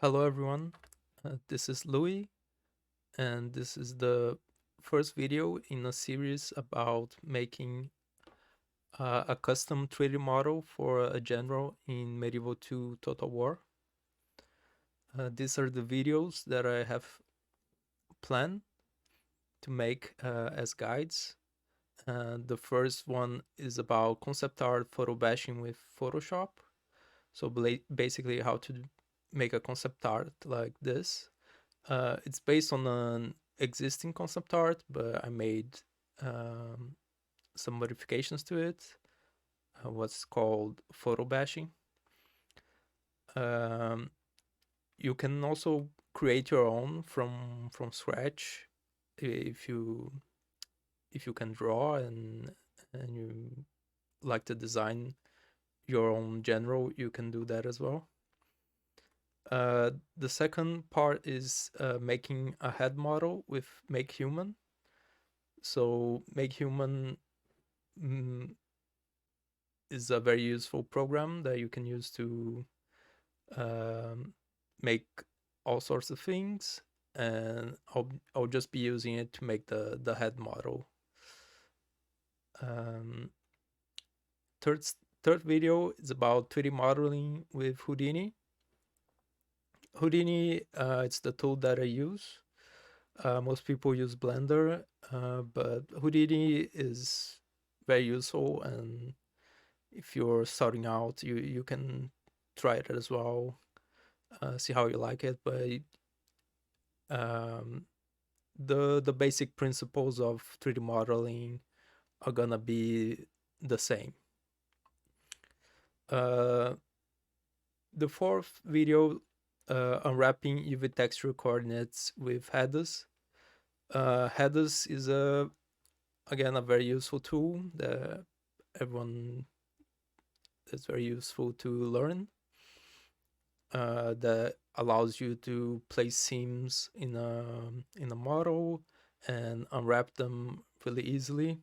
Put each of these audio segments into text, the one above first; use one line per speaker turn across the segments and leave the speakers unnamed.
Hello everyone, this is Louis, and this is the first video in a series about making a custom 3D model for a general in Medieval 2 Total War. These are the videos that I have planned to make as guides. The first one is about concept art photo bashing with Photoshop. So basically how to make a concept art like this. It's based on an existing concept art, but I made um, some modifications to it. What's called photo bashing. Um, you can also create your own from scratch if you can draw and you like to design your own general. You can do that as well. The second part is making a head model with Makehuman. So Makehuman mm, is a very useful program that you can use to um, make all sorts of things, and I'll just be using it to make the head model. Um, third third video is about 3D modeling with Houdini. Houdini, it's the tool that I use. Most people use Blender, but Houdini is very useful, and if you're starting out, you can try it as well, see how you like it. But um, the basic principles of 3D modeling are gonna be the same. Uh, the fourth video, unwrapping UV texture coordinates with Headus. Headus is again a very useful tool that everyone that's very useful to learn. That allows you to place seams in a model and unwrap them really easily.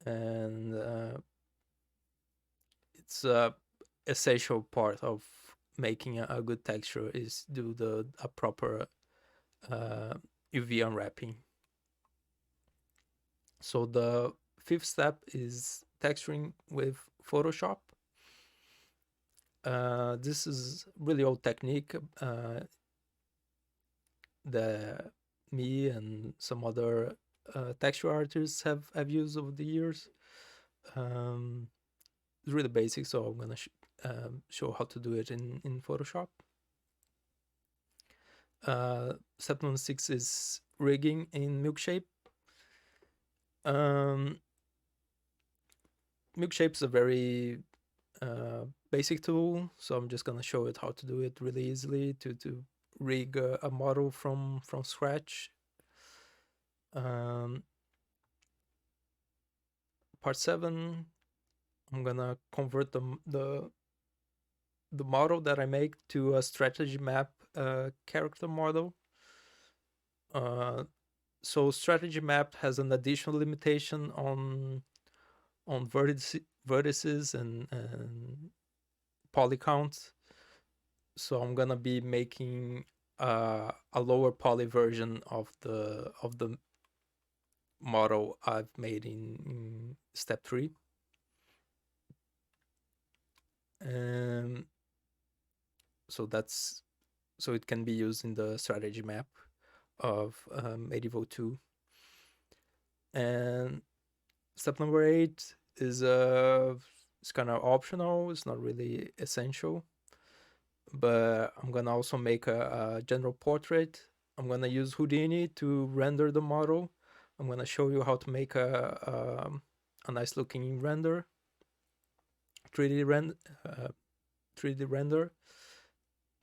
And it's a essential part of making a good texture is do a proper uh, UV unwrapping. So the fifth step is texturing with Photoshop. This is really old technique that me and some other texture artists have used over the years. Um, it's really basic, so I'm gonna show how to do it in Photoshop. Step number 6 is rigging in Milkshape. Um, Milkshape is a very basic tool, so I'm just gonna show it how to do it really easily to rig a model from scratch. Um, part 7, I'm gonna convert the model that I make to a strategy map character model. So strategy map has an additional limitation on vertices and poly count. So I'm gonna be making a lower poly version of the model I've made in step 3. Um, so that's so it can be used in the strategy map of Medieval 2. And step number 8 is it's kind of optional. It's not really essential, but I'm gonna also make a general portrait. I'm gonna use Houdini to render the model. I'm gonna show you how to make a nice looking render, 3D 3D render,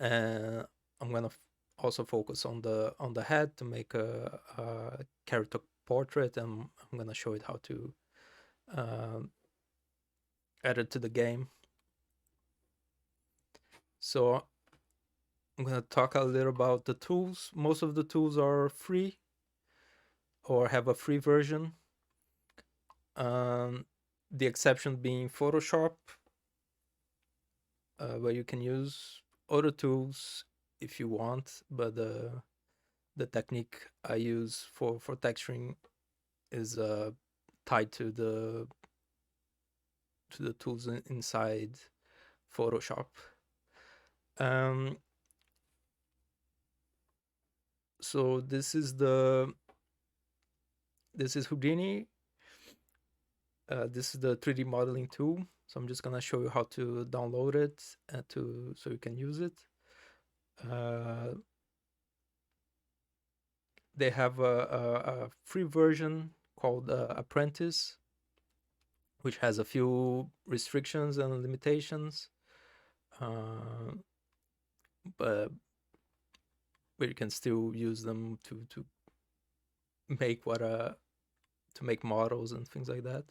and I'm gonna also focus on the head to make a character portrait, and I'm gonna show it how to add it to the game. So I'm gonna talk a little about the tools. Most of the tools are free or have a free version. The exception being Photoshop, where you can use other tools if you want, but the technique I use for texturing is tied to the tools inside Photoshop. Um, so this is Houdini. This is the 3D modeling tool. So I'm just gonna show you how to download it so you can use it. They have a free version called Apprentice, which has a few restrictions and limitations, uh, but you can still use them to make to make models and things like that,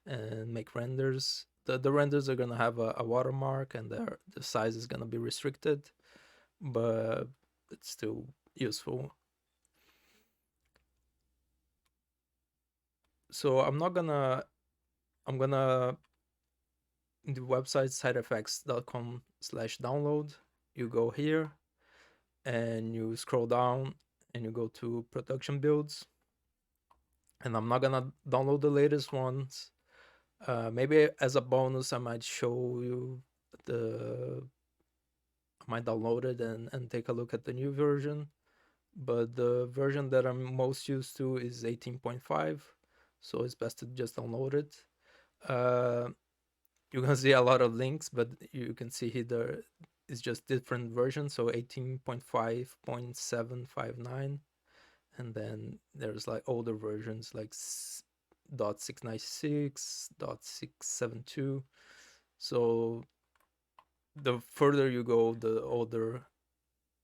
and make renders. The renders are gonna have a watermark, and the size is gonna be restricted, but it's still useful. So I'm gonna the website sidefx.com/download. You go here and you scroll down and you go to production builds. And I'm not gonna download the latest ones. Maybe as a bonus, I might show you I might download it and take a look at the new version. But the version that I'm most used to is 18.5, so it's best to just download it. You're gonna see a lot of links, but you can see here it's just different versions. So 18.5.759, and then there's like older versions like .696, .672. So the further you go, the older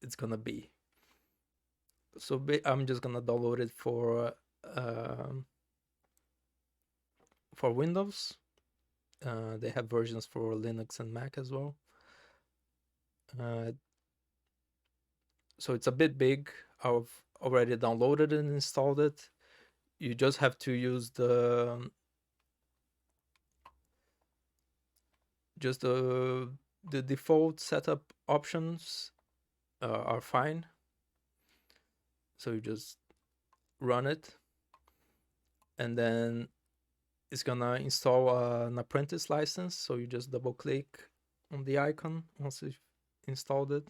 it's gonna be. So I'm just gonna download it for Windows. They have versions for Linux and Mac as well. So it's a bit big. I've already downloaded and installed it. You just have to use the default setup options are fine. So you just run it, and then it's gonna install an apprentice license. So you just double click on the icon once you've installed it,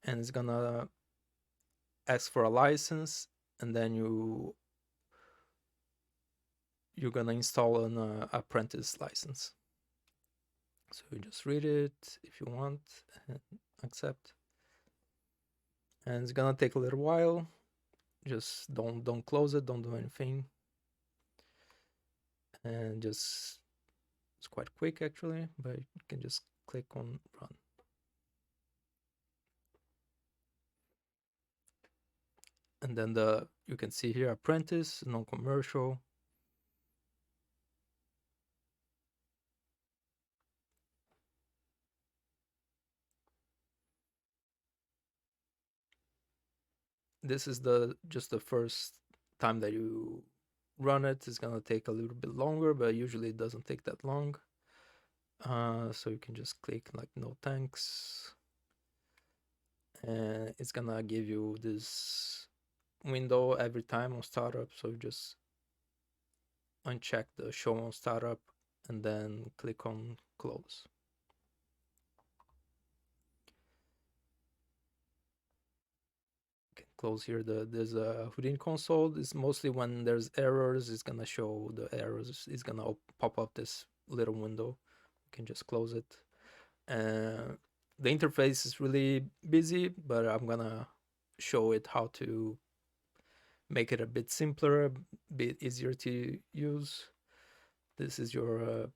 and it's gonna ask for a license, and then you're gonna install an apprentice license. So you just read it if you want and accept. And it's gonna take a little while. Just don't close it, don't do anything. And just it's quite quick actually, but you can just click on run. And then you can see here apprentice, non-commercial. This is just the first time that you run it. It's gonna take a little bit longer, but usually it doesn't take that long. So you can just click like no thanks, and it's gonna give you this window every time on startup. So you just uncheck the show on startup and then click on close. Close here. There's a Houdini console. It's mostly when there's errors, it's gonna show the errors. It's gonna pop up this little window. You can just close it. The interface is really busy, but I'm gonna show it how to make it a bit simpler, a bit easier to use. This is your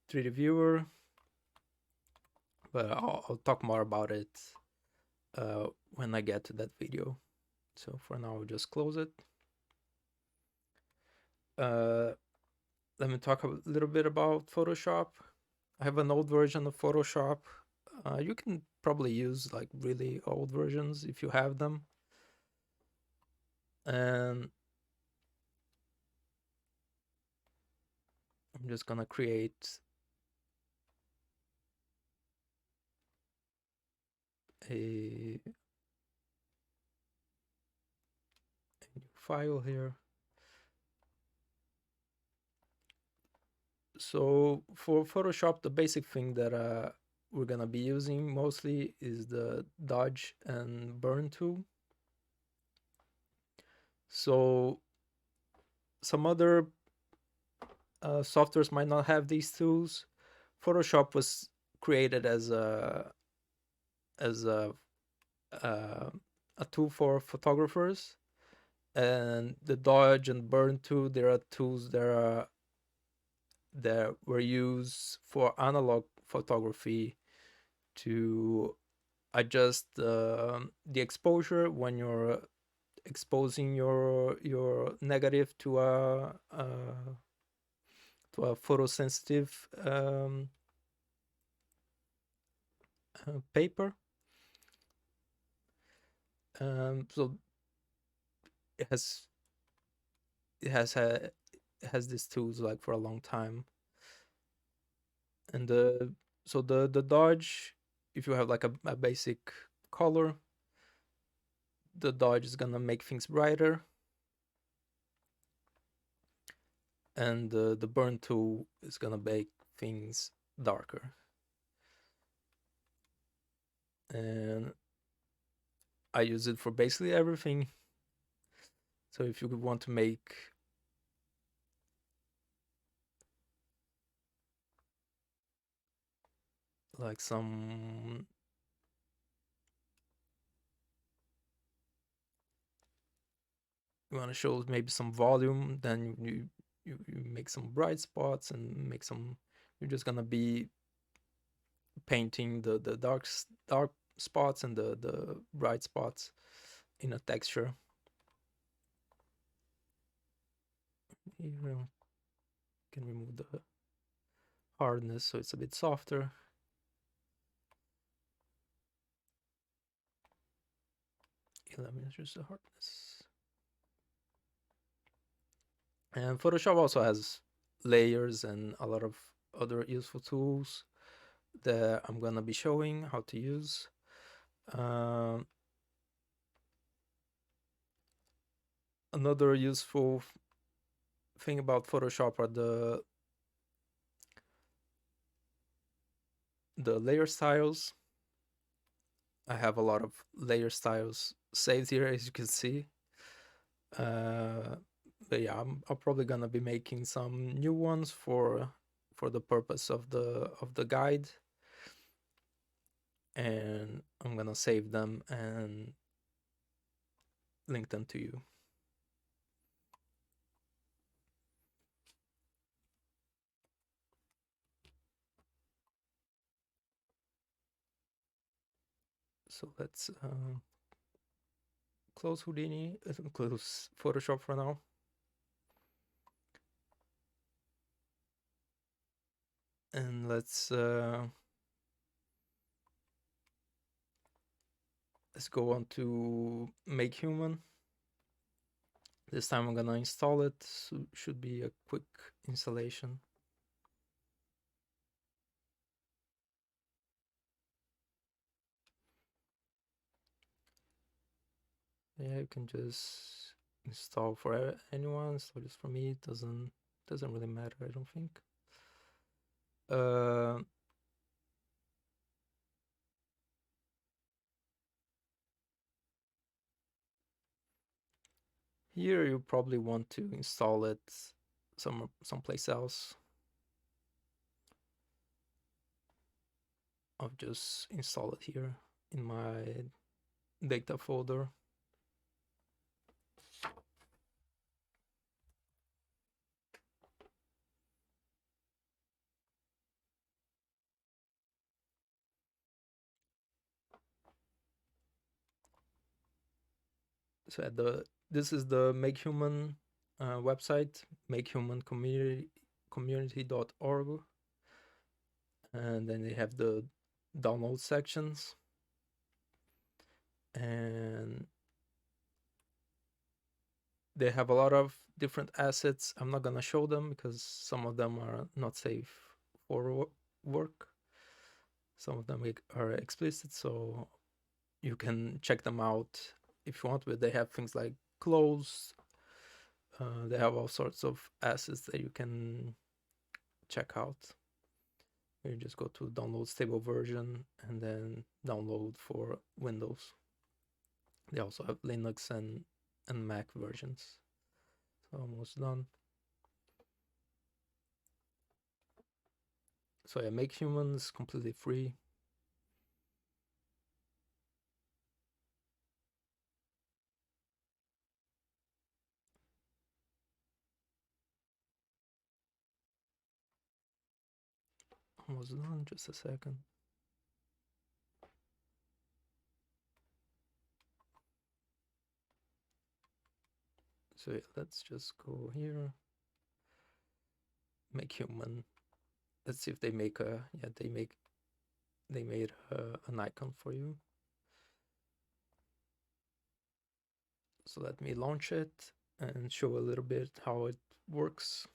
3D viewer, but I'll talk more about it when I get to that video. So for now, I'll just close it. Let me talk a little bit about Photoshop. I have an old version of Photoshop. You can probably use like really old versions if you have them. And I'm just gonna create a new file here. So for Photoshop, the basic thing that we're gonna be using mostly is the dodge and burn tool. So some other softwares might not have these tools. Photoshop was created as as a uh, a tool for photographers, and the dodge and burn tool, there are tools that were used for analog photography to adjust the exposure when you're exposing your negative to a photosensitive paper. So it has it has had it has these tools like for a long time, and the dodge, if you have like a basic color, the dodge is gonna make things brighter, and the burn tool is gonna make things darker. And I use it for basically everything. So if you want to make like some you want to show maybe some volume, then you make some bright spots and make some. You're just gonna be painting the dark spots and the bright spots in a texture. You can remove the hardness so it's a bit softer. Let me adjust the hardness. And Photoshop also has layers and a lot of other useful tools that I'm gonna be showing how to use. Another useful thing about Photoshop are the layer styles. I have a lot of layer styles saved here, as you can see. But yeah, I'm probably gonna be making some new ones for the purpose of the guide, and I'm gonna save them and link them to you. So let's close Houdini, close Photoshop for now. And let's go on to Makehuman. This time I'm gonna install it, so should be a quick installation. Yeah, you can just install for anyone, so just for me it doesn't really matter, I don't think. Here you probably want to install it someplace else. I'll just install it here in my data folder. So this is the Makehuman website, makehumancommunity.org, and then they have the download sections, and they have a lot of different assets. I'm not gonna show them because some of them are not safe for work. Some of them are explicit, so you can check them out if you want, but they have things like clothes. They have all sorts of assets that you can check out. You just go to download stable version and then download for Windows. They also have Linux and Mac versions. So almost done. So yeah, Makehuman is completely free. Almost done, just a second. So yeah, let's just go here. Makehuman. Let's see if they make a, yeah, they made an icon for you. So let me launch it and show a little bit how it works.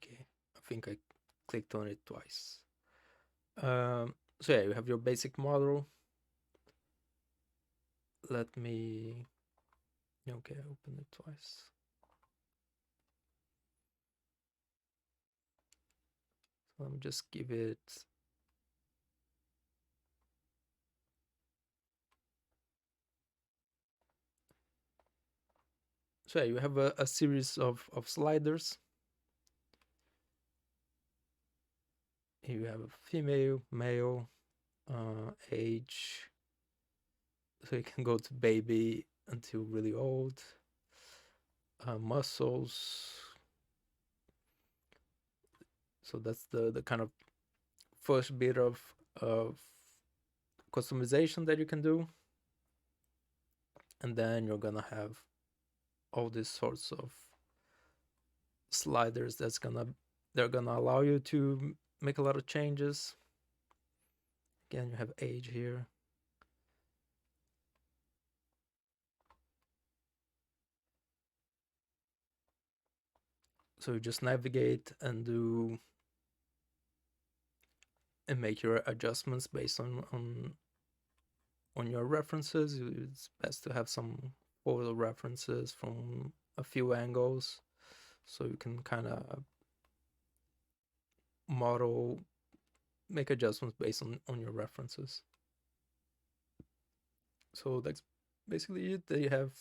Okay, I think I clicked on it twice. So yeah, you have your basic model. Let me, okay, open it twice. So let me just give it, so yeah, you have a series of sliders. You have a female, male, age, so you can go to baby until really old, muscles. So that's the kind of first bit of customization that you can do, and then you're gonna have all these sorts of sliders they're gonna allow you to make a lot of changes. Again, you have age here. So you just navigate and do and make your adjustments based on your references. It's best to have some photo references from a few angles, so you can kind of model, make adjustments based on your references. So that's basically it. They have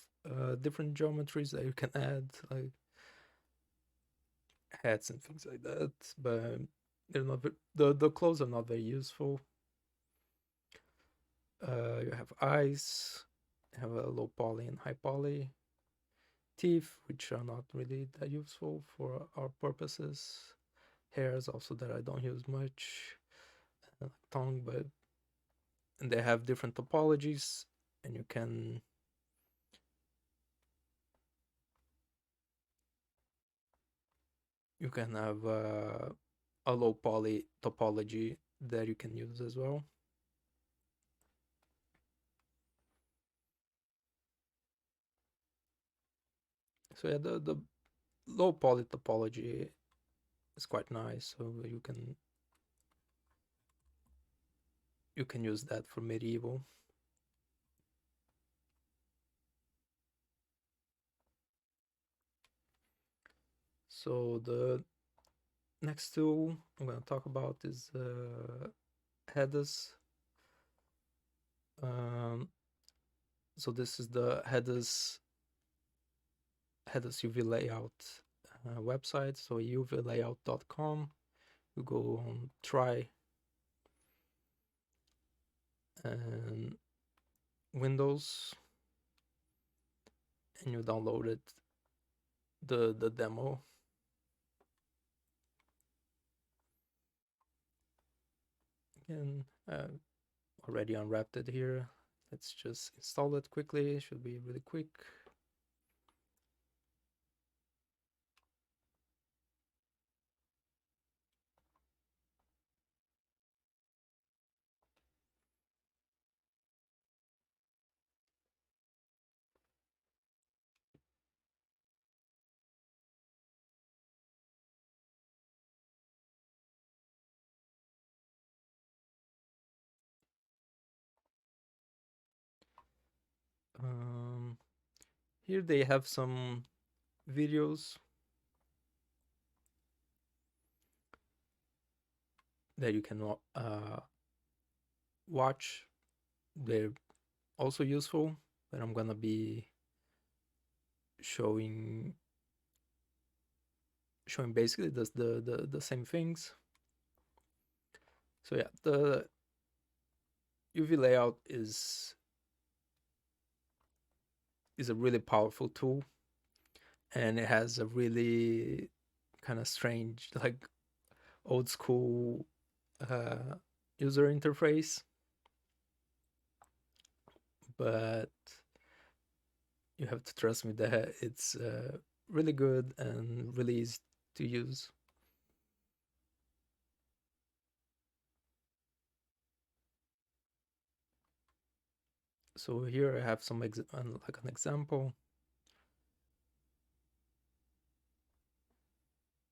different geometries that you can add, like hats and things like that, but they're not the clothes are not very useful. You have eyes, you have a low poly and high poly. Teeth, which are not really that useful for our purposes. Hairs also that I don't use much. Tongue, but and they have different topologies, and you can have a low poly topology that you can use as well. So yeah, the low poly topology is quite nice. So you can use that for medieval. So the next tool I'm going to talk about is Headus. So this is the Headus UV Layout website. So uvlayout.com. You go on try and Windows, and you downloaded the demo. Again, already unwrapped it here. Let's just install it quickly. It should be really quick. Here they have some videos that you can watch. They're also useful, but I'm gonna be showing basically the same things. So yeah, the UV layout is a really powerful tool, and it has a really kind of strange, like old school uh, user interface, but you have to trust me that it's really good and really easy to use. So here I have some like an example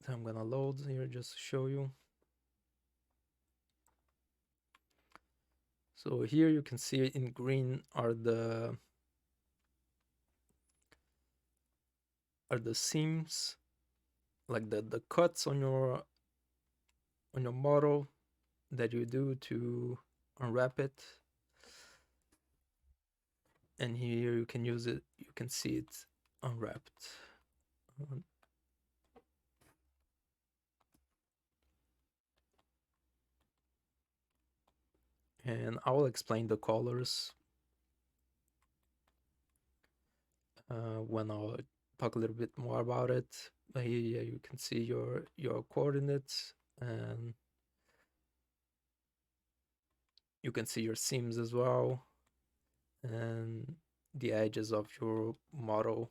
that I'm gonna load here just to show you. So here you can see in green are the seams, like the cuts on your model that you do to unwrap it. And here you can use it, you can see it unwrapped. And I will explain the colors when I'll talk a little bit more about it. But here you can see your coordinates, and you can see your seams as well, and the edges of your model.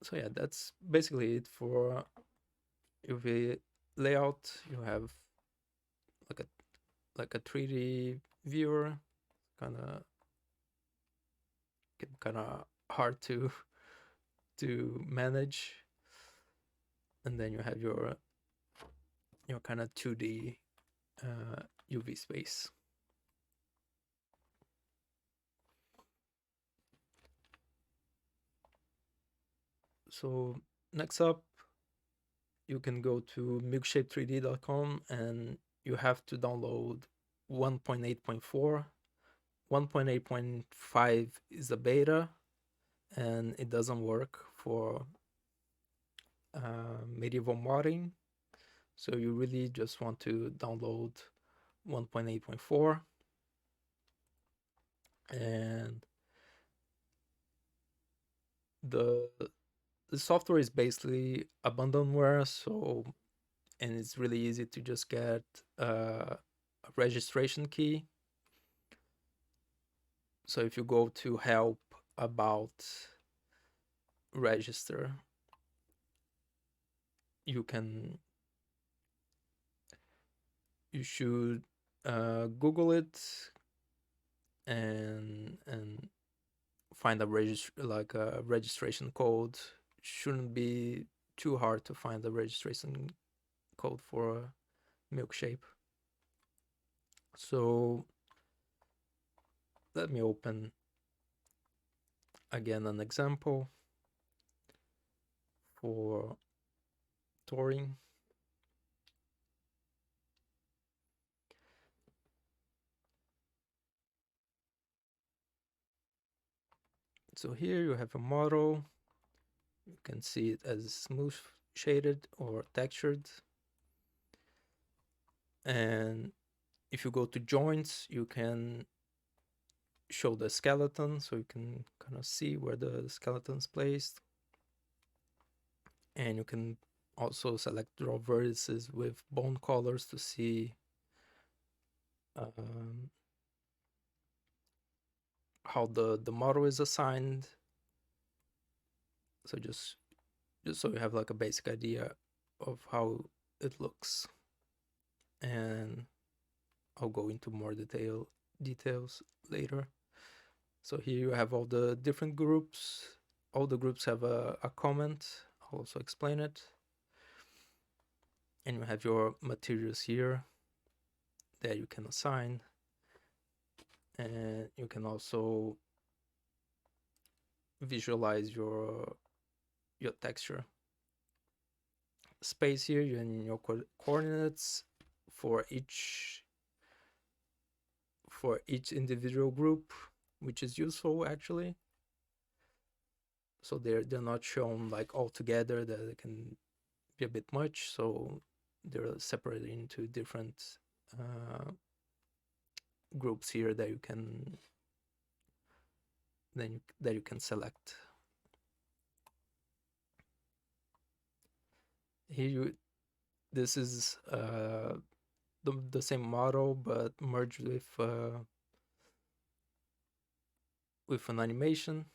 So yeah, that's basically it for UV layout. You have like a 3D viewer, kind of hard to manage, and then you have your kind of 2D UV space. So next up, you can go to milkshape3d.com and you have to download 1.8.4. 1.8.5 is a beta, and it doesn't work for medieval modding. So you really just want to download 1.8.4, and the software is basically abandonware. So, and it's really easy to just get a registration key. So if you go to help about register, you should Google it and find a registration code. Shouldn't be too hard to find the registration code for Milkshape. So let me open again an example for touring. So here you have a model. You can see it as smooth shaded or textured. And if you go to joints, you can show the skeleton, so you can kind of see where the skeleton's placed. And you can also select draw vertices with bone colors to see how the model is assigned. So just so you have like a basic idea of how it looks, and I'll go into more details later. So here you have all the different groups. All the groups have a comment. I'll also explain it. And you have your materials here that you can assign. And you can also visualize your texture space here and your coordinates for each individual group, which is useful actually. So they're not shown like all together, that it can be a bit much, so they're separated into different groups here that you can select. Here this is the same model but merged with an animation.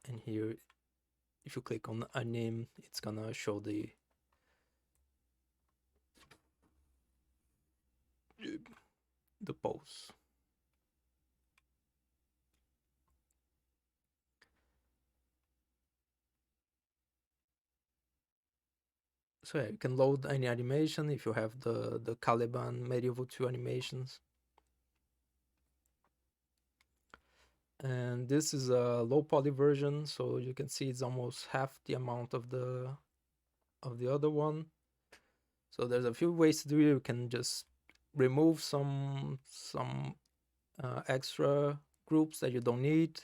And here, if you click on a name, it's gonna show the pose. So yeah, you can load any animation if you have the Caliban Medieval 2 animations. And this is a low poly version, so you can see it's almost half the amount of the other one. So there's a few ways to do it. You can just remove some extra groups that you don't need,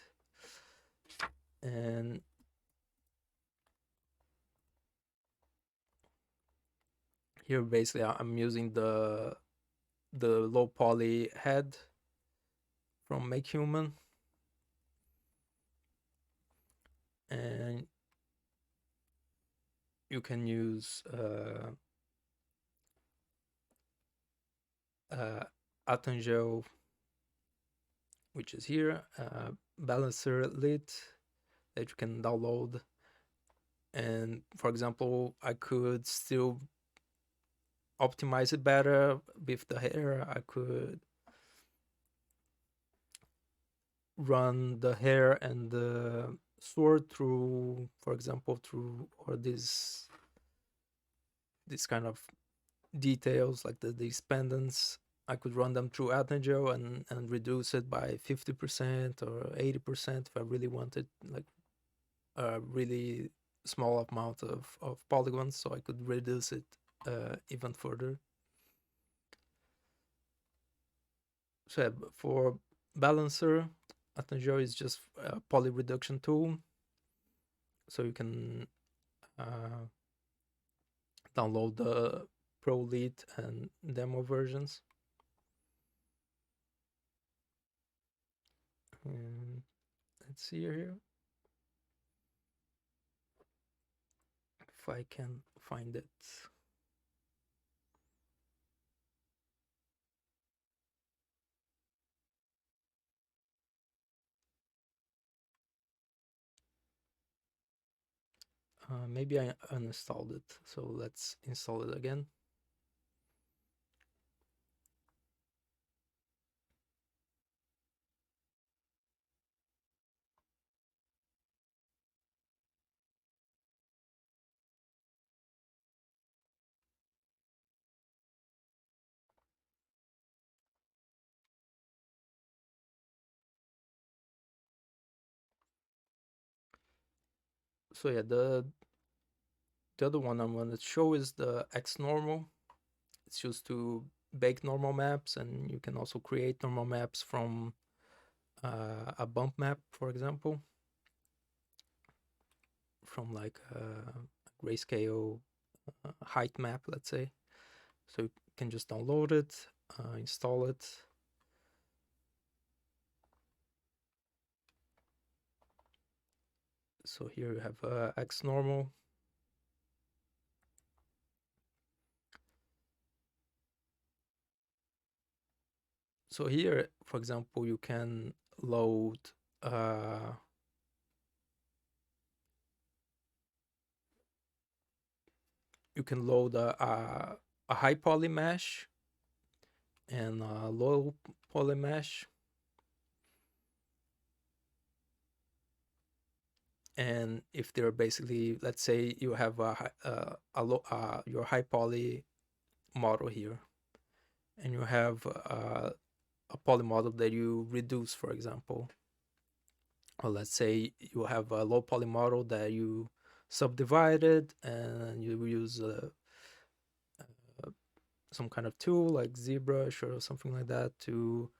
and here basically I'm using the low poly head from Makehuman, and you can use Atangeo, which is here, Balancer lit that you can download. And for example, I could still optimize it better with the hair. I could run the hair and the sword through, for example, or this kind of details like these pendants. I could run them through Atangeo and reduce it by 50% or 80% if I really wanted like a really small amount of polygons, so I could reduce it even further. So yeah, for Balancer, Atangeo is just a poly reduction tool, so you can download the Pro Lead and demo versions. And let's see here if I can find it. Maybe I uninstalled it, so let's install it again. So yeah, the other one I'm going to show is the Xnormal. It's used to bake normal maps, and you can also create normal maps from a bump map, for example, from like a grayscale height map, let's say. So you can just download it, install it. So here you have Xnormal. So here, for example, you can load a high poly mesh and a low poly mesh. And if they're basically, let's say you have your high poly model here, and you have a poly model that you reduce, for example. Or let's say you have a low poly model that you subdivided and you use some kind of tool like ZBrush or something like that to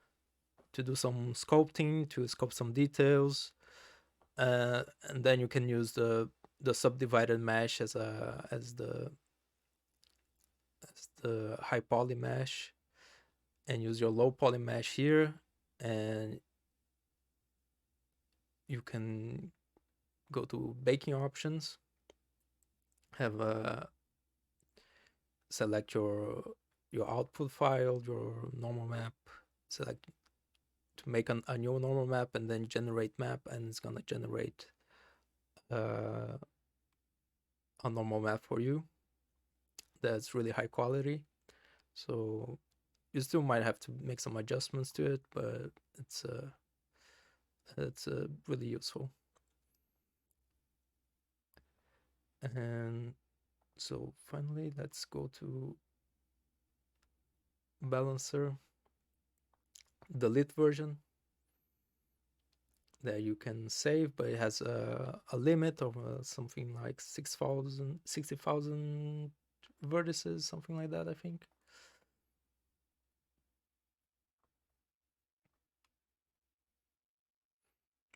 do some sculpting, to sculpt some details, and then you can use the subdivided mesh as the high poly mesh, and use your low poly mesh here, and you can go to baking options, have a select your output file, your normal map, select to make a new normal map, and then generate map, and it's gonna generate uh, a normal map for you that's really high quality. So you still might have to make some adjustments to it, but it's really useful. And so finally, let's go to Balancer, the lit version that you can save, but it has a limit of something like 60,000 vertices, something like that, I think.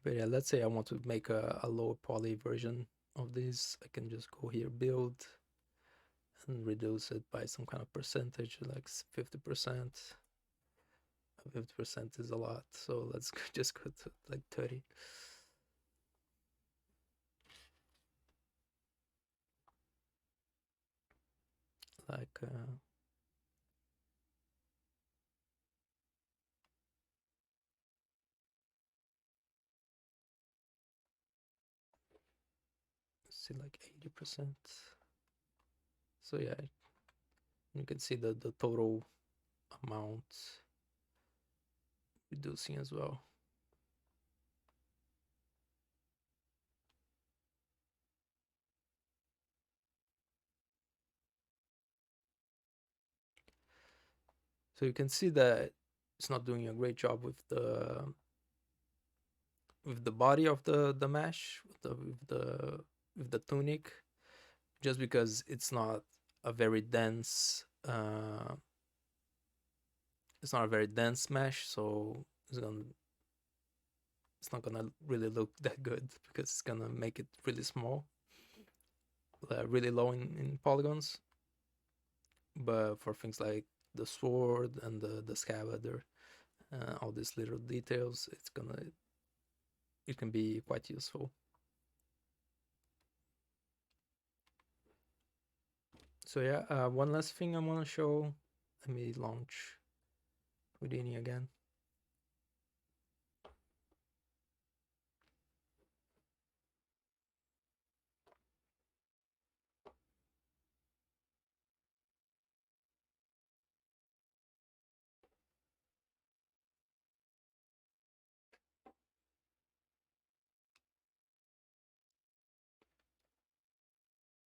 But yeah, let's say I want to make a lower poly version of this. I can just go here, build, and reduce it by some kind of percentage, like 50%. 50% is a lot, so let's just go to like 30. Like see, like 80%. So yeah, you can see the total amount reducing as well. So you can see that it's not doing a great job with the body of the mesh, with the tunic, just because it's not a very dense it's not a very dense mesh, so it's not gonna really look that good because it's gonna make it really small, really low in polygons. But for things like the sword and the scabbard, all these little details, it can be quite useful. So yeah, one last thing I want to show. Let me launch Houdini again.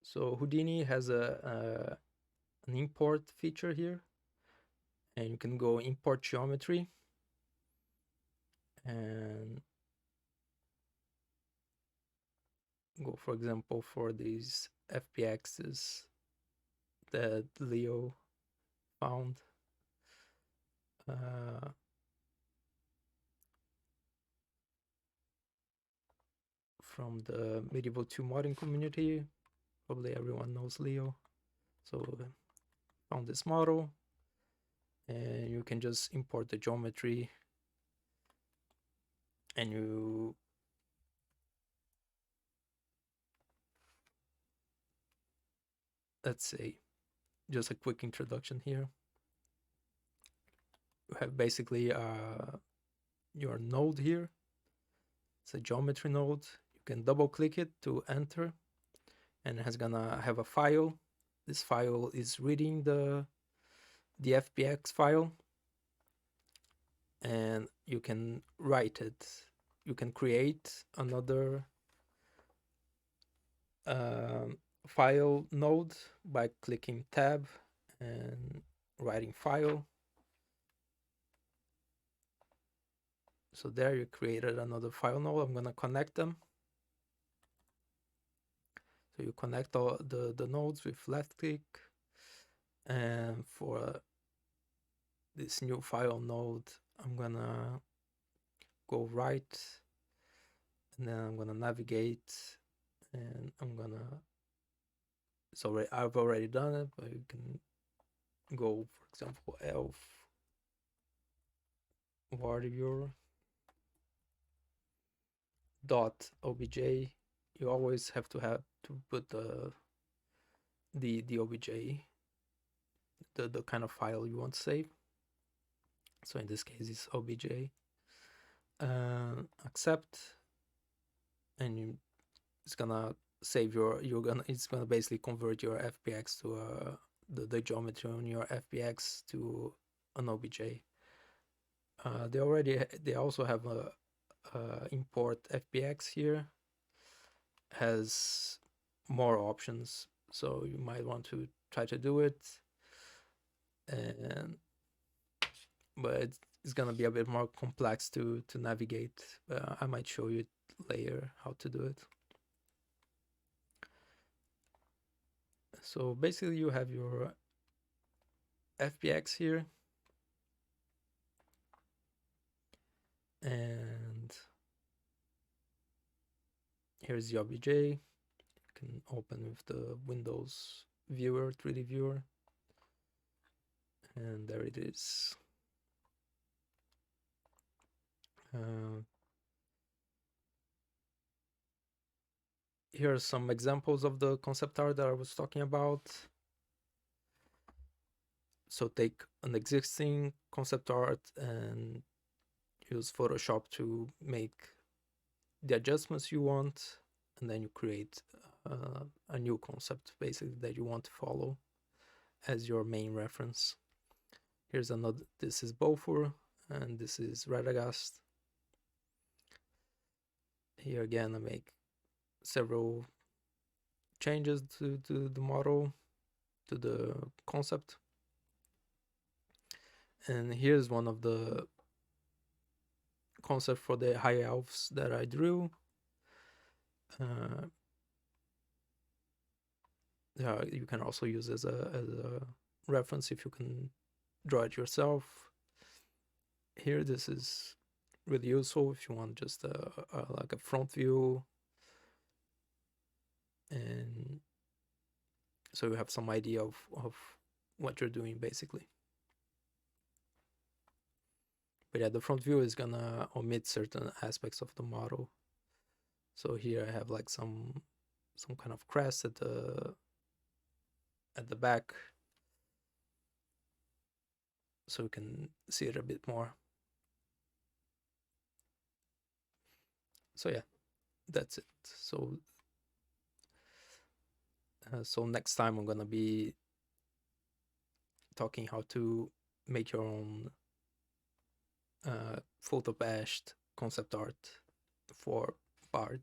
So Houdini has an import feature here, and you can go import geometry and go, for example, for these FPXs that Leo found. Uh, from the Medieval 2 modding community. Probably everyone knows Leo. So found this model, and you can just import the geometry, and you let's say just a quick introduction here. You have basically your node here. It's a geometry node. You can double click it to enter, and it's gonna have a file. This file is reading the FBX file, and you can write it. You can create another file node by clicking tab and writing file. So there you created another file node. I'm gonna connect them. So you connect all the nodes with left click, and for this new file node, I'm gonna go right, and then I'm gonna navigate, and I'm gonna, I've already done it, but you can go, for example, elf warrior dot obj. You always have to put the obj, the kind of file you want to save. So in this case it's obj. Accept, and it's gonna save it's gonna basically convert your FBX to the geometry on your FBX to an obj. They also have a import FBX here, has more options, so you might want to try to do it, and but it's gonna be a bit more complex to navigate. I might show you later how to do it. So basically you have your FBX here, and here's the obj. You can open with the Windows viewer, 3D viewer, and there it is. Here are some examples of the concept art that I was talking about. So take an existing concept art and use Photoshop to make the adjustments you want, and then you create a new concept basically that you want to follow as your main reference. Here's another, this is Beaufort, and this is Radagast. Here again I make several changes to the model, to the concept. And here's one of the concepts for the high elves that I drew. Yeah, you can also use as a reference if you can draw it yourself. Here, this is really useful if you want just like a front view, and so you have some idea of what you're doing basically. But yeah, the front view is gonna omit certain aspects of the model. So here I have like some kind of crest at the back, so you can see it a bit more. So yeah, that's it. So next time I'm gonna be talking how to make your own photo bashed concept art for Bard.